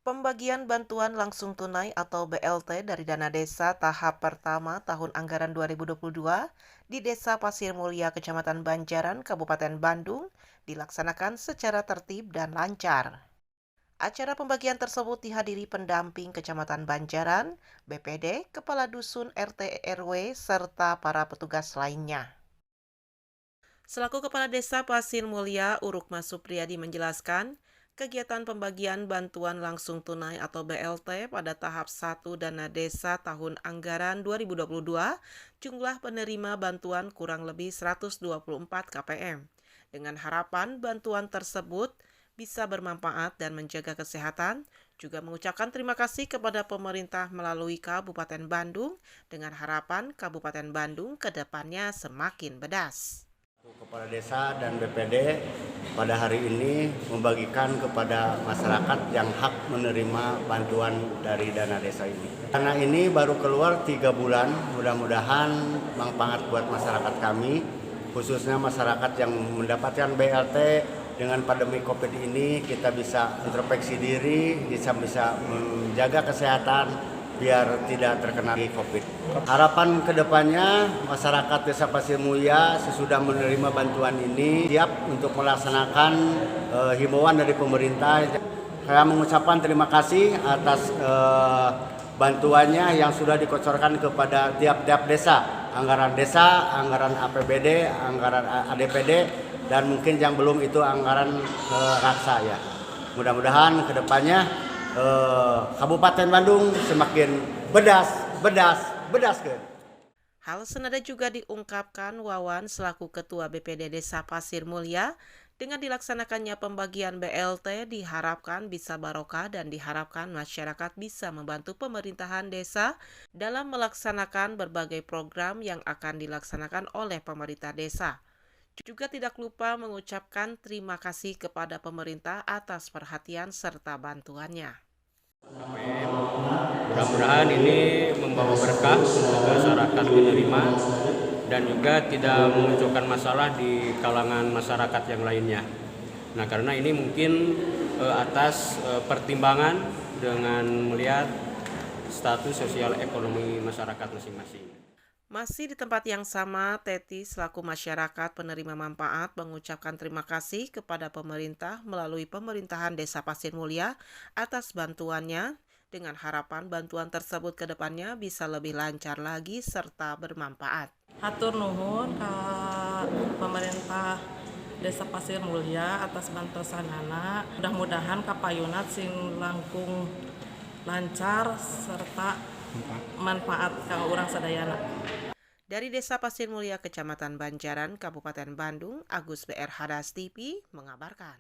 Pembagian bantuan langsung tunai atau BLT dari dana desa tahap pertama tahun anggaran 2022 di Desa Pasir Mulia, Kecamatan Banjaran, Kabupaten Bandung dilaksanakan secara tertib dan lancar. Acara pembagian tersebut dihadiri pendamping Kecamatan Banjaran, BPD, Kepala Dusun RT RW, serta para petugas lainnya. Selaku Kepala Desa Pasir Mulia, Urukma Supriyadi menjelaskan, kegiatan pembagian bantuan langsung tunai atau BLT pada tahap 1 dana desa tahun anggaran 2022, jumlah penerima bantuan kurang lebih 124 KPM. Dengan harapan bantuan tersebut bisa bermanfaat dan menjaga kesehatan, juga mengucapkan terima kasih kepada pemerintah melalui Kabupaten Bandung, dengan harapan Kabupaten Bandung ke depannya semakin bedas. Kepala Desa dan BPD pada hari ini membagikan kepada masyarakat yang hak menerima bantuan dari dana desa ini. Karena ini baru keluar 3 bulan, mudah-mudahan manfaat buat masyarakat kami, khususnya masyarakat yang mendapatkan BLT. Dengan pandemi COVID ini kita bisa introspeksi diri, bisa menjaga kesehatan, biar tidak terkena COVID. Harapan kedepannya masyarakat Desa Pasir Mulia sesudah menerima bantuan ini siap untuk melaksanakan himbauan dari pemerintah. Saya mengucapkan terima kasih atas bantuannya yang sudah dikocorkan kepada tiap-tiap desa, anggaran APBD, anggaran ADPD, dan mungkin yang belum itu anggaran raksa ya. Mudah-mudahan kedepannya Kabupaten Bandung semakin bedas ke. Hal senada juga diungkapkan Wawan selaku Ketua BPD Desa Pasir Mulia. Dengan dilaksanakannya pembagian BLT diharapkan bisa barokah dan diharapkan masyarakat bisa membantu pemerintahan desa dalam melaksanakan berbagai program yang akan dilaksanakan oleh pemerintah desa. Juga tidak lupa mengucapkan terima kasih kepada pemerintah atas perhatian serta bantuannya. Mudah-mudahan ini membawa berkah untuk masyarakat penerima dan juga tidak memunculkan masalah di kalangan masyarakat yang lainnya. Nah, karena ini mungkin atas pertimbangan dengan melihat status sosial ekonomi masyarakat masing-masing. Masih di tempat yang sama, Teti selaku masyarakat penerima manfaat mengucapkan terima kasih kepada pemerintah melalui pemerintahan Desa Pasir Mulia atas bantuannya, dengan harapan bantuan tersebut ke depannya bisa lebih lancar lagi serta bermanfaat. Hatur nuhun ke pemerintah Desa Pasir Mulia atas bantosanana. Mudah-mudahan kapayunat sing langkung lancar serta manfaat kang urang sadayana. Dari Desa Pasir Mulia, Kecamatan Banjaran, Kabupaten Bandung, Agus BR Hadas TV mengabarkan.